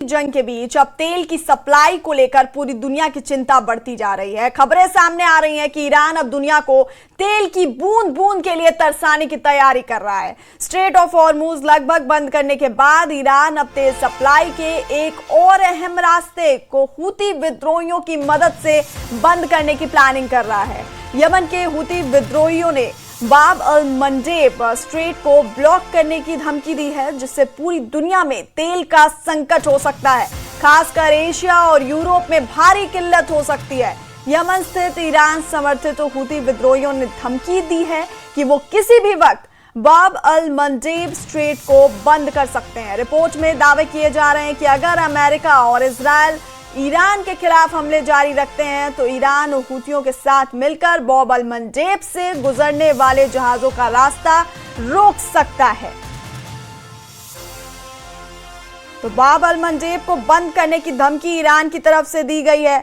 जंग के बीच अब तेल की सप्लाई को लेकर पूरी दुनिया की चिंता बढ़ती जा रही है। खबरें सामने आ रही हैं कि ईरान अब दुनिया को तेल की बूंद बूंद के लिए तरसाने की तैयारी कर रहा है। स्ट्रेट ऑफ हॉर्मुज लगभग बंद करने के बाद ईरान अब तेल सप्लाई के एक और अहम रास्ते को हूती विद्रोहियों की मदद से बंद करने की प्लानिंग कर रहा है। यमन के हूती विद्रोहियों ने बाब अल मंडेब स्ट्रेट को ब्लॉक करने की धमकी दी है, जिससे पूरी दुनिया में तेल का संकट हो सकता है। खासकर एशिया और यूरोप में भारी किल्लत हो सकती है। यमन स्थित ईरान समर्थित हूती विद्रोहियों ने धमकी दी है कि वो किसी भी वक्त बाब अल मंडेब स्ट्रेट को बंद कर सकते हैं। रिपोर्ट में दावे किए जा रहे हैं कि अगर अमेरिका और इजराइल ईरान के खिलाफ हमले जारी रखते हैं तो ईरान हूतियों के साथ मिलकर बाब अल मंडेब से गुजरने वाले जहाजों का रास्ता रोक सकता है। तो बाब अल मंडेब को बंद करने की धमकी ईरान की तरफ से दी गई है।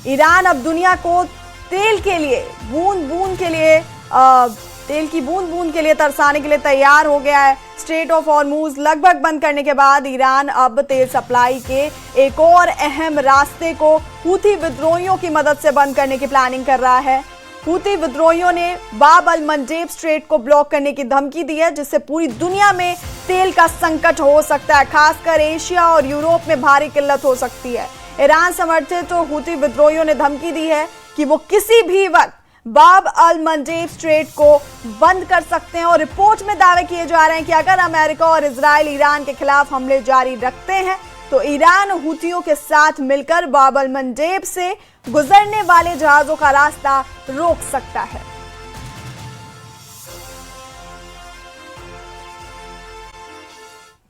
ईरान अब दुनिया को तेल की बूंद बूंद के लिए तरसाने के लिए तैयार हो गया है। स्ट्रेट ऑफ हॉर्मुज लगभग बंद करने के बाद ईरान अब तेल सप्लाई के एक और अहम रास्ते को हूती विद्रोहियों की मदद से बंद करने की प्लानिंग कर रहा है। हूती विद्रोहियों ने बाब अल मंडेब स्ट्रेट को ब्लॉक करने की धमकी दी है, जिससे पूरी दुनिया में तेल का संकट हो सकता है। खासकर एशिया और यूरोप में भारी किल्लत हो सकती है। ईरान समर्थित हूती विद्रोहियों ने धमकी दी है कि वो किसी भी वक्त बाब अल मंडेब स्ट्रेट को बंद कर सकते हैं और रिपोर्ट में दावे किए जा रहे हैं कि अगर अमेरिका और इजराइल ईरान के खिलाफ हमले जारी रखते हैं तो ईरान हूतियों के साथ मिलकर बाब अल मंडेब से गुजरने वाले जहाजों का रास्ता रोक सकता है।